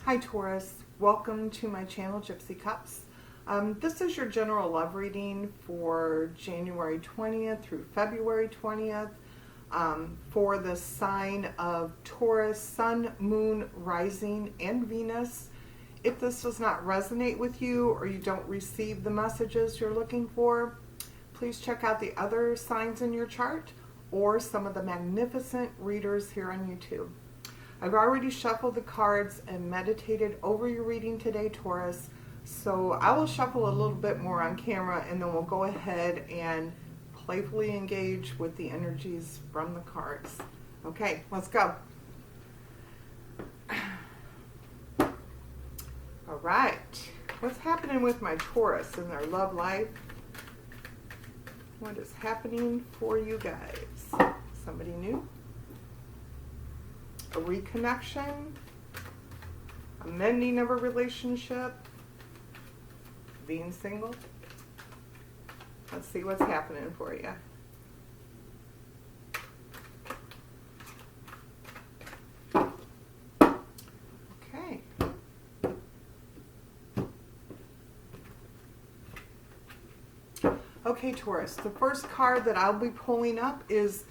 Hi Taurus, welcome to my channel Gypsy Cups. This is your general love reading for January 20th through February 20th for the sign of Taurus, Sun, Moon, Rising, and Venus. If this does not resonate with you or you don't receive the messages you're looking for, please check out the other signs in your chart or some of the magnificent readers here on YouTube. I've already shuffled the cards and meditated over your reading today, Taurus. So I will shuffle a little bit more on camera and then we'll go ahead and playfully engage with the energies from the cards. Okay, let's go. All right, what's happening with my Taurus in their love life? What is happening for you guys? Somebody new? A reconnection, a mending of a relationship, being single. Let's see what's happening for you. Okay. Okay, Taurus, the first card that I'll be pulling up is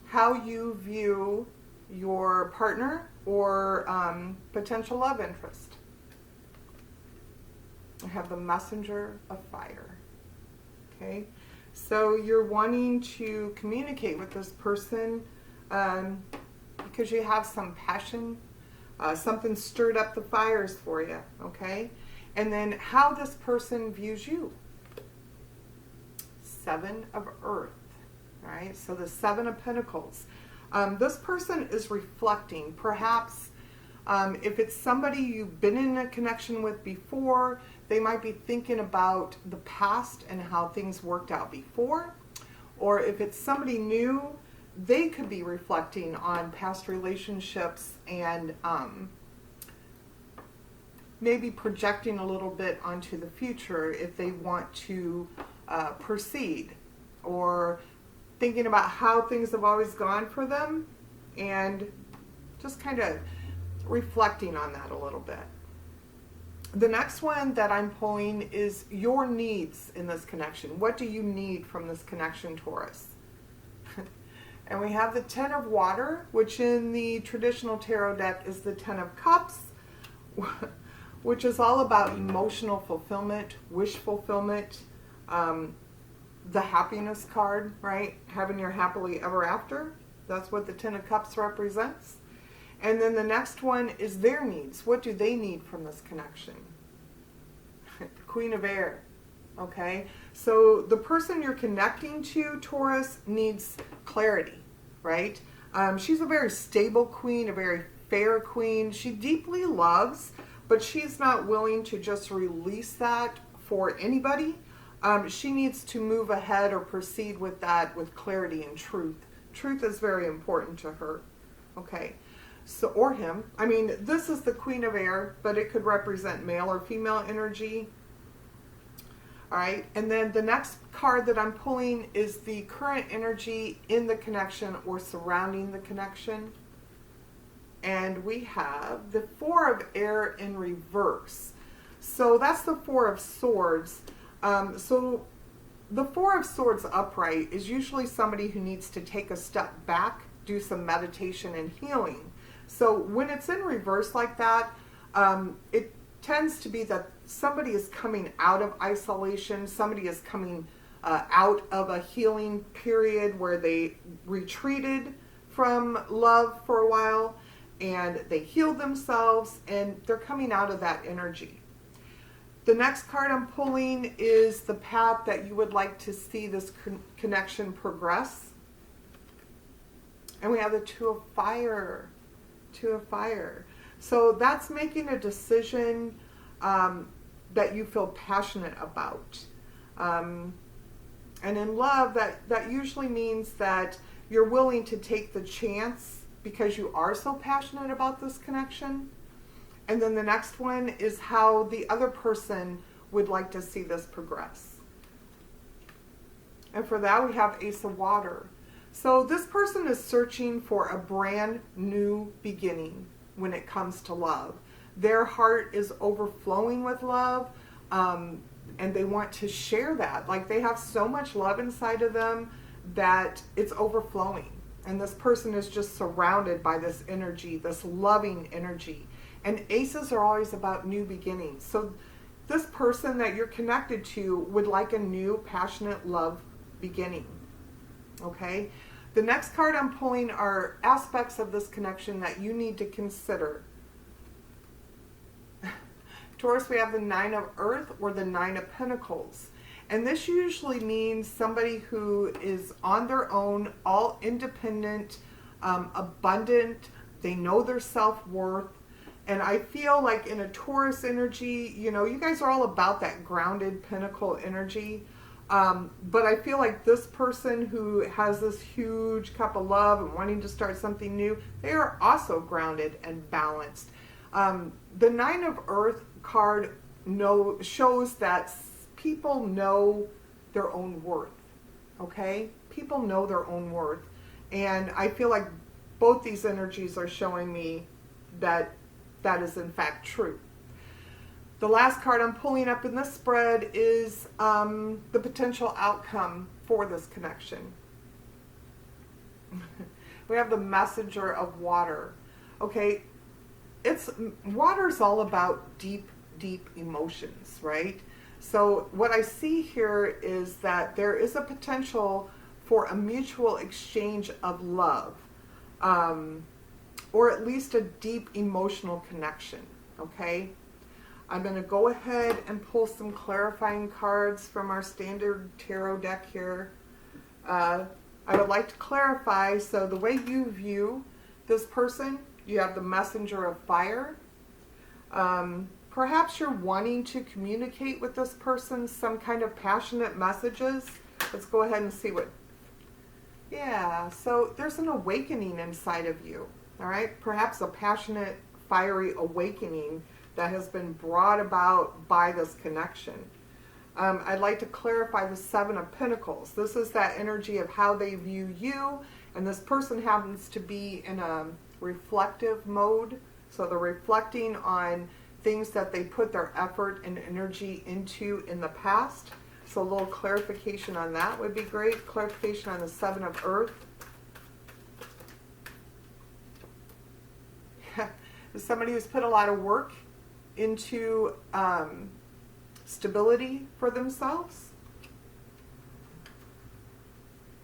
how you view your partner or potential love interest. I have the Messenger of Fire. Okay, so you're wanting to communicate with this person because you have some passion, something stirred up the fires for you. Okay, and then how this person views you. Seven of Earth. All right, so the Seven of Pentacles. This person is reflecting, perhaps if it's somebody you've been in a connection with before, they might be thinking about the past and how things worked out before. Or if it's somebody new, they could be reflecting on past relationships and maybe projecting a little bit onto the future if they want to proceed, or thinking about how things have always gone for them and just kind of reflecting on that a little bit. The next one that I'm pulling is your needs in this connection. What do you need from this connection, Taurus? And we have the Ten of Water, which in the traditional tarot deck is the Ten of Cups, which is all about emotional fulfillment, wish fulfillment, the happiness card, right? Having your happily ever after. That's what the Ten of Cups represents. And then the next one is their needs. What do they need from this connection? The Queen of Air. Okay, so the person you're connecting to, Taurus, needs clarity, right? She's a very stable queen, a very fair queen. She deeply loves, but she's not willing to just release that for anybody. She needs to move ahead or proceed with that with clarity and truth. Truth is very important to her. Okay, so, or him. I mean, this is the Queen of Air, but it could represent male or female energy. All right, and then the next card that I'm pulling is the current energy in the connection or surrounding the connection. And we have the Four of Air in reverse. So that's the Four of Swords. So the Four of Swords upright is usually somebody who needs to take a step back, do some meditation and healing. So when it's in reverse like that, it tends to be that somebody is coming out of isolation, somebody is coming out of a healing period where they retreated from love for a while and they healed themselves and they're coming out of that energy. The next card I'm pulling is the path that you would like to see this connection progress. And we have the Two of Fire. Two of Fire. So that's making a decision that you feel passionate about. And in love, that usually means that you're willing to take the chance because you are so passionate about this connection. And then the next one is how the other person would like to see this progress. And for that, we have Ace of Water. So this person is searching for a brand new beginning when it comes to love. their heart is overflowing with love, and they want to share that. Like, they have so much love inside of them that it's overflowing. And this person is just surrounded by this energy, this loving energy. And aces are always about new beginnings. So this person that you're connected to would like a new, passionate love beginning. Okay? The next card I'm pulling are aspects of this connection that you need to consider. Taurus, we have the Nine of Earth or the Nine of Pentacles. And this usually means somebody who is on their own, all independent, abundant. They know their self-worth. And I feel like in a Taurus energy, you know, you guys are all about that grounded pinnacle energy. But I feel like this person who has this huge cup of love and wanting to start something new, they are also grounded and balanced. The Nine of Earth card shows that people know their own worth. Okay? People know their own worth. And I feel like both these energies are showing me that that is in fact true. The last card I'm pulling up in this spread is the potential outcome for this connection. We have the Messenger of Water. Okay, water's all about deep, deep emotions, right? So what I see here is that there is a potential for a mutual exchange of love, or at least a deep emotional connection, okay? I'm going to go ahead and pull some clarifying cards from our standard tarot deck here. I would like to clarify, so the way you view this person, you have the Messenger of Fire. Perhaps you're wanting to communicate with this person some kind of passionate messages. Let's go ahead and see what... Yeah, so there's an awakening inside of you, all right? Perhaps a passionate, fiery awakening that has been brought about by this connection. I'd like to clarify the Seven of Pentacles. This is that energy of how they view you, and this person happens to be in a reflective mode. So they're reflecting on things that they put their effort and energy into in the past. So a little clarification on that would be great. Clarification on the Seven of Earth. Somebody who's put a lot of work into stability for themselves,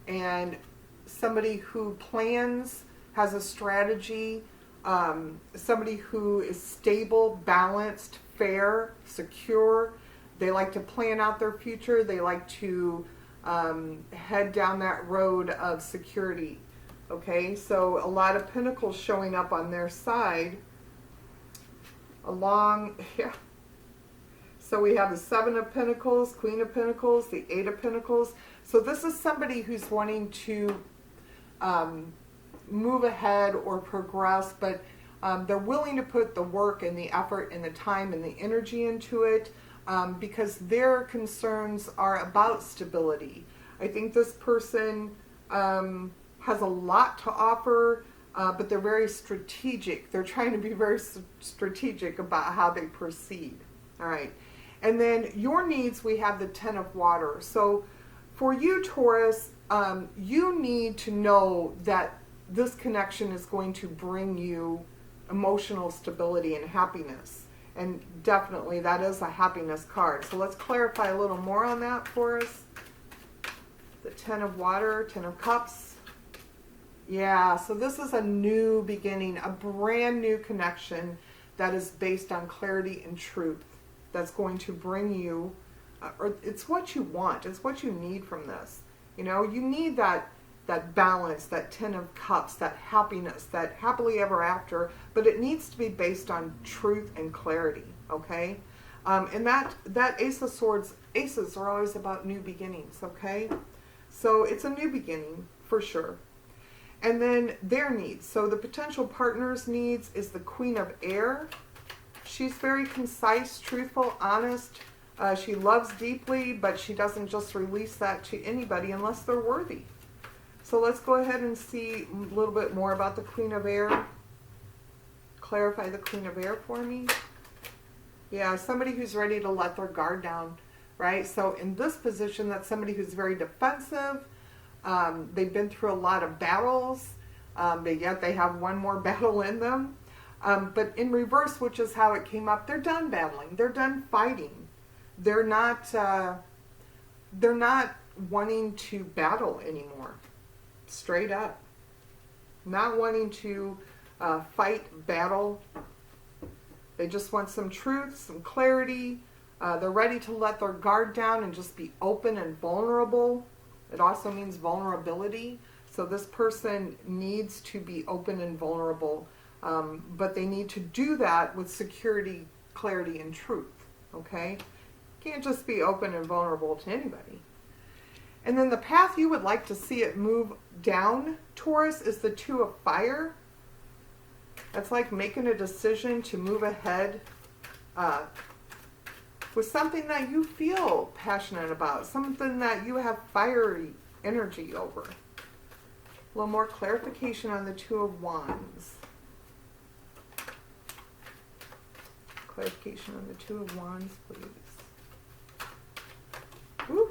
and somebody who plans, has a strategy, somebody who is stable, balanced, fair, secure. They like to plan out their future. They like to head down that road of security. Okay, so a lot of pentacles showing up on their side. Yeah. So we have the Seven of Pentacles, Queen of Pentacles, the Eight of Pentacles. So this is somebody who's wanting to move ahead or progress, but they're willing to put the work and the effort and the time and the energy into it because their concerns are about stability. I think this person has a lot to offer, but they're very strategic. They're trying to be very strategic about how they proceed. All right. And then your needs, we have the Ten of Water. So for you, Taurus, you need to know that this connection is going to bring you emotional stability and happiness. And definitely that is a happiness card. So let's clarify a little more on that for us. The Ten of Water, Ten of Cups. Yeah, so this is a new beginning, a brand new connection that is based on clarity and truth. That's going to bring you, or it's what you want, it's what you need from this. You know, you need that balance, that Ten of Cups, that happiness, that happily ever after, but it needs to be based on truth and clarity, okay? And that Ace of Swords, aces are always about new beginnings, okay? So it's a new beginning, for sure. And then their needs. So the potential partner's needs is the Queen of Air. She's very concise, truthful, honest. She loves deeply, but she doesn't just release that to anybody unless they're worthy. So let's go ahead and see a little bit more about the Queen of Air. clarify the Queen of Air for me? Yeah, somebody who's ready to let their guard down, right? So in this position, that's somebody who's very defensive. They've been through a lot of battles, but yet they have one more battle in them. But in reverse, which is how it came up, they're done battling. They're done fighting. They're not wanting to battle anymore. Straight up. Not wanting to fight, battle. They just want some truth, some clarity. They're ready to let their guard down and just be open and vulnerable. It also means vulnerability. So this person needs to be open and vulnerable. But they need to do that with security, clarity, and truth. Okay? Can't just be open and vulnerable to anybody. And then the path you would like to see it move down, Taurus, is the Two of Fire. That's like making a decision to move ahead with something that you feel passionate about, something that you have fiery energy over. A little more clarification on the Two of Wands. Clarification on the Two of Wands, please. Woo.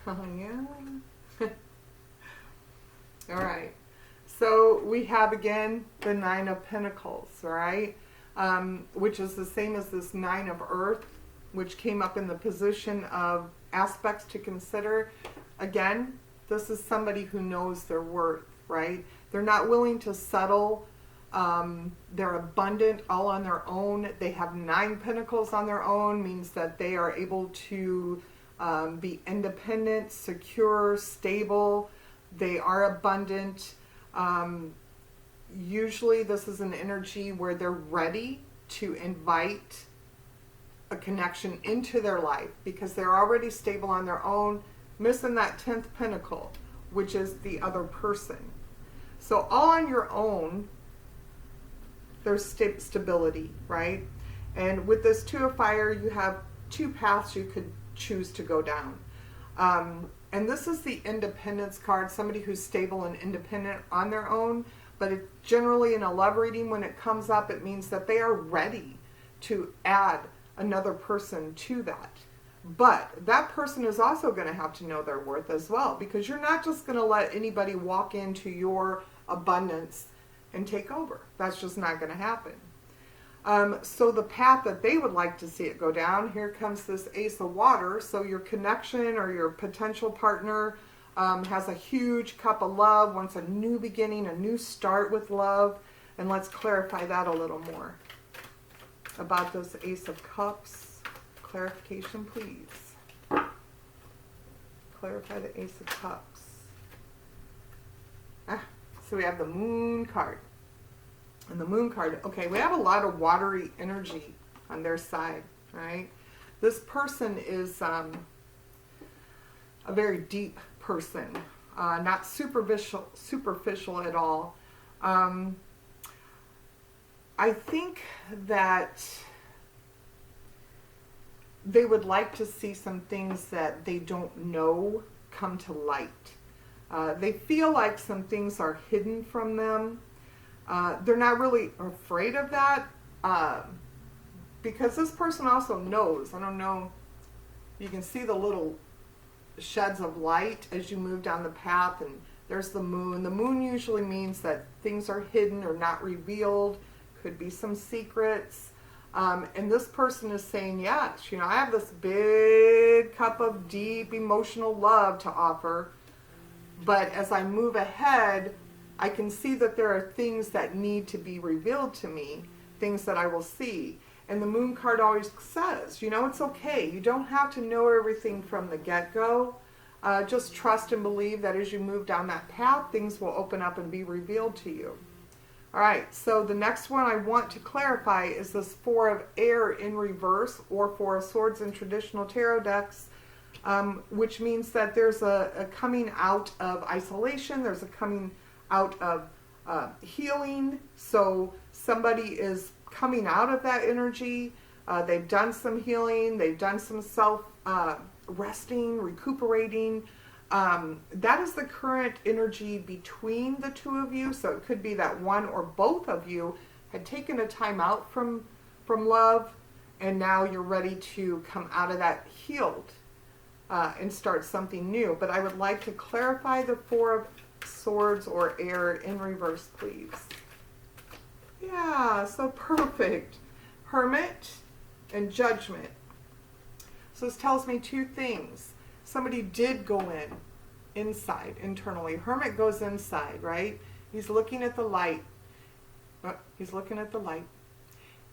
Oh, yeah. All right. So we have again the Nine of Pentacles, right? Which is the same as this Nine of Earth, which came up in the position of aspects to consider. Again, this is somebody who knows their worth, right? They're not willing to settle. They're abundant all on their own. They have 9 pentacles on their own, means that they are able to be independent, secure, stable. They are abundant. Usually this is an energy where they're ready to invite a connection into their life because they're already stable on their own, missing that 10th pentacle, which is the other person. So all on your own, there's stability, right? And with this Two of Fire, you have 2 paths you could choose to go down. And this is the Independence card, somebody who's stable and independent on their own. But it, generally in a love reading, when it comes up, it means that they are ready to add another person to that. But that person is also going to have to know their worth as well, because you're not just going to let anybody walk into your abundance and take over. That's just not going to happen. So the path that they would like to see it go down, here comes this Ace of Water. So your connection or your potential partner has a huge cup of love, wants a new beginning, a new start with love. And let's clarify that a little more. About this Ace of Cups, clarification please. Clarify the Ace of Cups. So we have the Moon card. And the Moon card, okay, we have a lot of watery energy on their side, right? This person is a very deep person, not superficial at all. I think that they would like to see some things that they don't know come to light. They feel like some things are hidden from them. They're not really afraid of that because this person also knows. I don't know. You can see the little sheds of light as you move down the path, and there's the moon. The moon usually means that things are hidden or not revealed. Could be some secrets. And this person is saying, yes, you know, I have this big cup of deep emotional love to offer. But as I move ahead, I can see that there are things that need to be revealed to me, things that I will see. And the Moon card always says, you know, it's okay. You don't have to know everything from the get-go. Just trust and believe that as you move down that path, things will open up and be revealed to you. All right, so the next one I want to clarify is this Four of Air in reverse, or Four of Swords in traditional tarot decks, which means that there's a coming out of isolation. There's a coming out of healing. So somebody is coming out of that energy. They've done some healing. They've done some self resting, recuperating. That is the current energy between the two of you. So it could be that one or both of you had taken a time out from love, and now you're ready to come out of that healed and start something new. But I would like to clarify the Four of Swords or air in reverse, please. Yeah, so perfect. Hermit and Judgment. So this tells me two things. Somebody did go inside, internally. Hermit goes inside, right? He's looking at the light. He's looking at the light.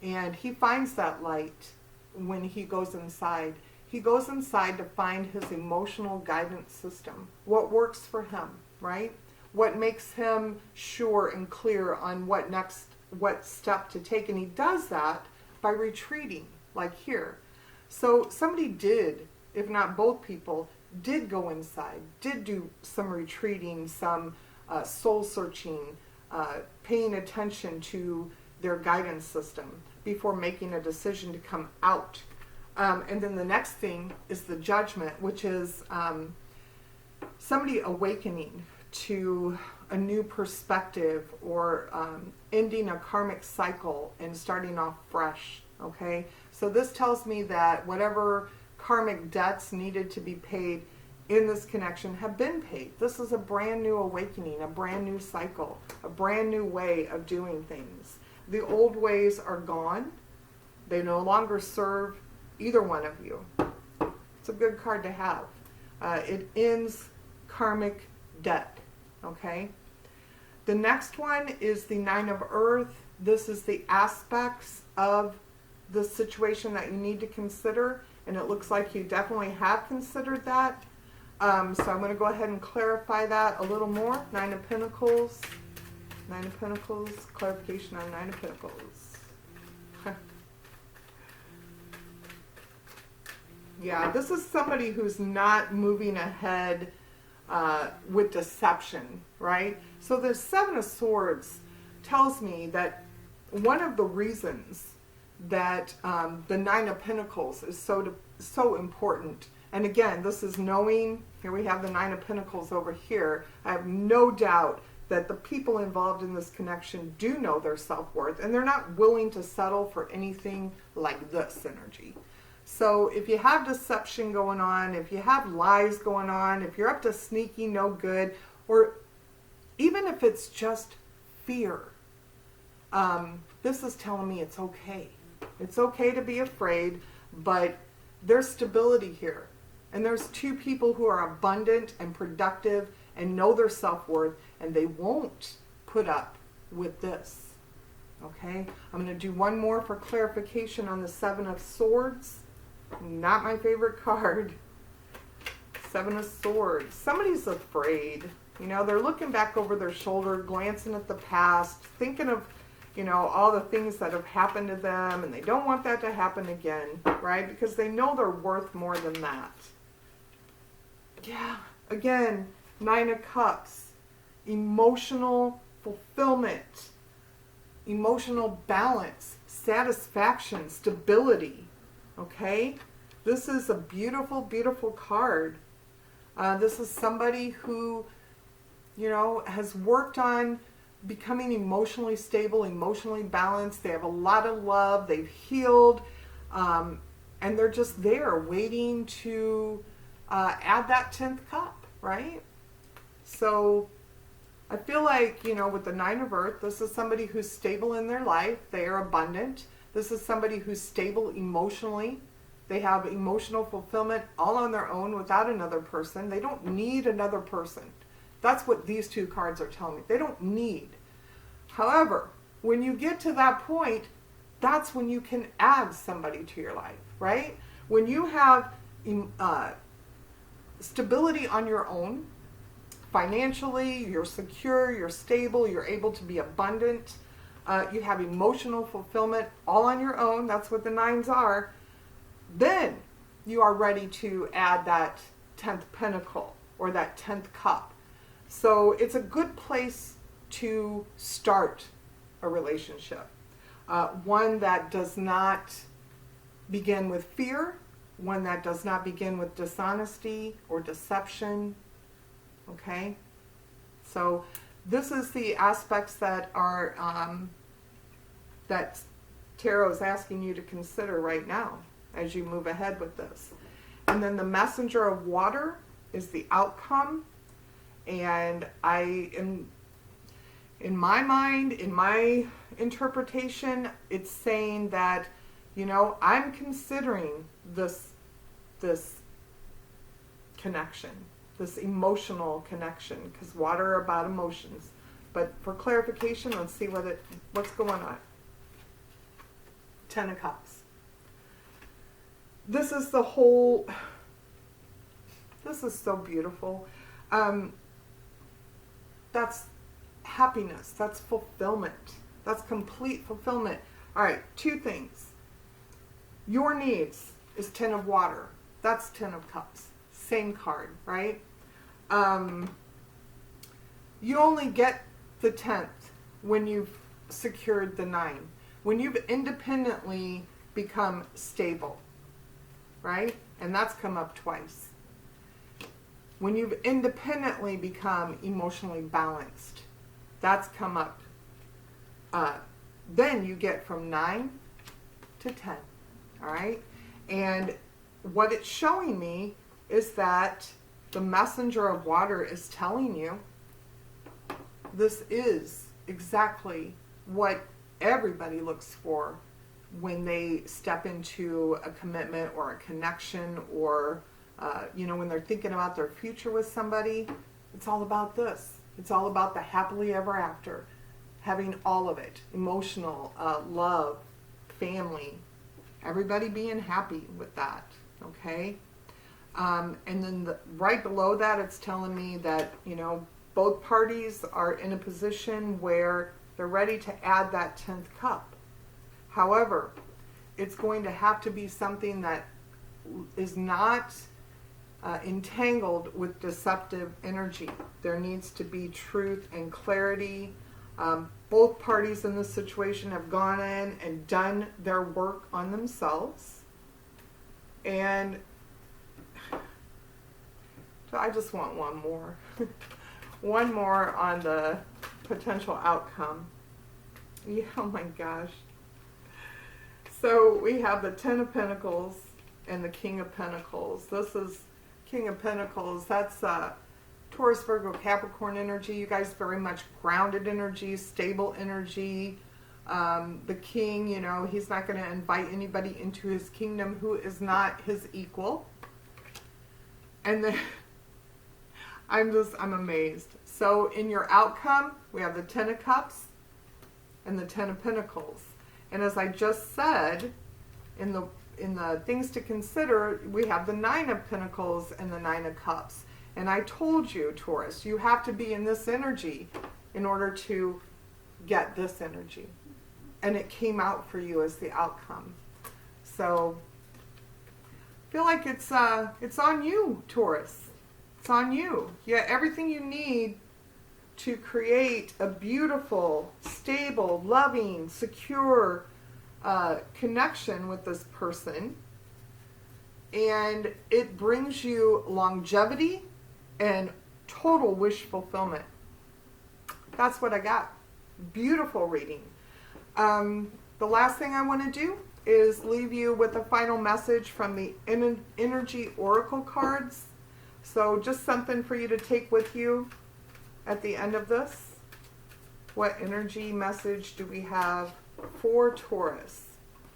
And he finds that light when he goes inside. He goes inside to find his emotional guidance system. What works for him, right? What makes him sure and clear on what step to take. And he does that by retreating, like here. So somebody did, if not both people, did go inside, did do some retreating, some soul searching, paying attention to their guidance system before making a decision to come out. And then the next thing is the Judgment, which is somebody awakening to a new perspective, or ending a karmic cycle and starting off fresh, okay? So this tells me that whatever karmic debts needed to be paid in this connection have been paid. This is a brand new awakening, a brand new cycle, a brand new way of doing things. The old ways are gone. They no longer serve either one of you. It's a good card to have. It ends karmic debt, okay? The next one is the Nine of Earth. This is the aspects of the situation that you need to consider, and it looks like you definitely have considered that. So I'm going to go ahead and clarify that a little more. Nine of Pentacles. Nine of Pentacles. Clarification on Nine of Pentacles. Yeah, this is somebody who's not moving ahead with deception, right? So the Seven of Swords tells me that one of the reasons that the Nine of Pentacles is so important. And again, this is knowing, here we have the Nine of Pentacles over here. I have no doubt that the people involved in this connection do know their self-worth, and they're not willing to settle for anything like this energy. So if you have deception going on, if you have lies going on, if you're up to sneaky no good, or even if it's just fear, this is telling me it's okay. It's okay to be afraid, but there's stability here. And there's two people who are abundant and productive and know their self-worth, and they won't put up with this. Okay? I'm going to do one more for clarification on the Seven of Swords. Not my favorite card. Seven of Swords. Somebody's afraid. You know, they're looking back over their shoulder, glancing at the past, thinking of, you know, all the things that have happened to them, and they don't want that to happen again, right? Because they know they're worth more than that. Yeah, again, Nine of Cups. Emotional fulfillment, emotional balance, satisfaction, stability. Okay? This is a beautiful, beautiful card. This is somebody who, you know, has worked on becoming emotionally stable, emotionally balanced. They have a lot of love. They've healed. And they're just there waiting to add that 10th cup, right? So I feel like, you know, with the Nine of Earth, this is somebody who's stable in their life. They are abundant. This is somebody who's stable emotionally. They have emotional fulfillment all on their own without another person. They don't need another person. That's what these two cards are telling me. They don't need. However, when you get to that point, that's when you can add somebody to your life, right? When you have stability on your own, financially, you're secure, you're stable, you're able to be abundant, you have emotional fulfillment all on your own, that's what the nines are, then you are ready to add that 10th pentacle or that 10th cup. So it's a good place to start a relationship. One that does not begin with fear, one that does not begin with dishonesty or deception, Okay? So this is the aspects that are that Tarot is asking you to consider right now as you move ahead with this. And then the Messenger of Water is the outcome. And I am, in my mind, in my interpretation, it's saying that, you know, I'm considering this connection, this emotional connection, because water are about emotions. But for clarification, let's see what's going on. 10 of Cups. This is the whole, this is so beautiful. That's happiness. That's fulfillment. That's complete fulfillment. All right, two things. Your needs is 10 of Water. That's 10 of Cups. Same card, right? You only get the 10th when you've secured the 9. When you've independently become stable, right? And that's come up twice. When you've independently become emotionally balanced, that's come up. Then you get from 9 to 10, all right? And what it's showing me is that the Messenger of Water is telling you this is exactly what everybody looks for when they step into a commitment or a connection, or you know, when they're thinking about their future with somebody. It's all about this. It's all about the happily ever after, having all of it: emotional, love, family, everybody being happy with that. Okay. And then right below that, it's telling me that, you know, both parties are in a position where they're ready to add that 10th cup. However, it's going to have to be something that is not entangled with deceptive energy. There needs to be truth and clarity. Both parties in this situation have gone in and done their work on themselves. And so I just want one more. One more on the potential outcome. Yeah, oh my gosh. So we have the 10 of Pentacles and the King of Pentacles. This is King of Pentacles. That's Taurus, Virgo, Capricorn energy. You guys very much grounded energy, stable energy. The king, you know, he's not going to invite anybody into his kingdom who is not his equal. And then I'm amazed. So in your outcome, we have the 10 of Cups and the 10 of Pentacles. And as I just said, in the things to consider, we have the 9 of Pentacles and the 9 of Cups. And I told you, Taurus, you have to be in this energy in order to get this energy. And it came out for you as the outcome. So I feel like it's on you, Taurus. It's on you. Yeah, everything you need to create a beautiful, stable, loving, secure connection with this person. And it brings you longevity and total wish fulfillment. That's what I got. Beautiful reading. The last thing I want to do is leave you with a final message from the Energy Oracle cards. So just something for you to take with you at the end of this. What energy message do we have for Taurus?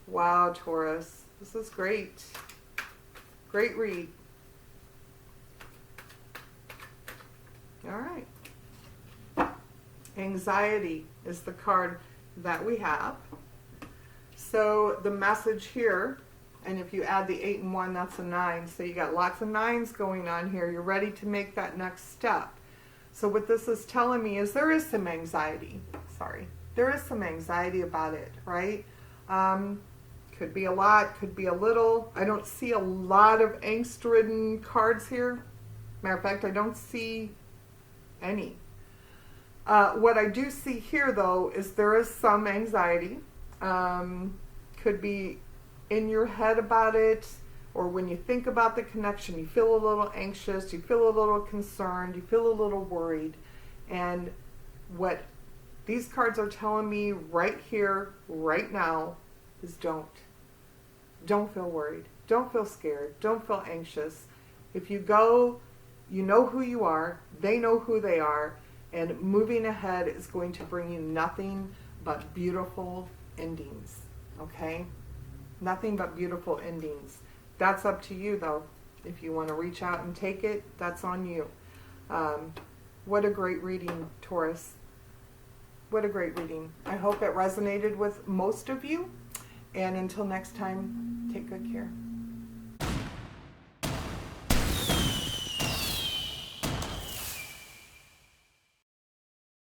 Wow, Taurus. This is great. Great read. All right. Anxiety is the card that we have. So the message here, and if you add the 8 and 1, that's a 9. So you got lots of 9s going on here. You're ready to make that next step. So what this is telling me is there is some anxiety. Sorry. There is some anxiety about it, right? Could be a lot, could be a little. I don't see a lot of angst-ridden cards here. Matter of fact, I don't see any. What I do see here, though, is there is some anxiety. Could be in your head about it, or when you think about the connection, you feel a little anxious, you feel a little concerned, you feel a little worried. And what these cards are telling me right here, right now, is don't. Don't feel worried. Don't feel scared. Don't feel anxious. If you go, you know who you are. They know who they are. And moving ahead is going to bring you nothing but beautiful endings. Okay? Nothing but beautiful endings. That's up to you, though. If you want to reach out and take it, that's on you. What a great reading, Taurus. What a great reading. I hope it resonated with most of you. And until next time, take good care.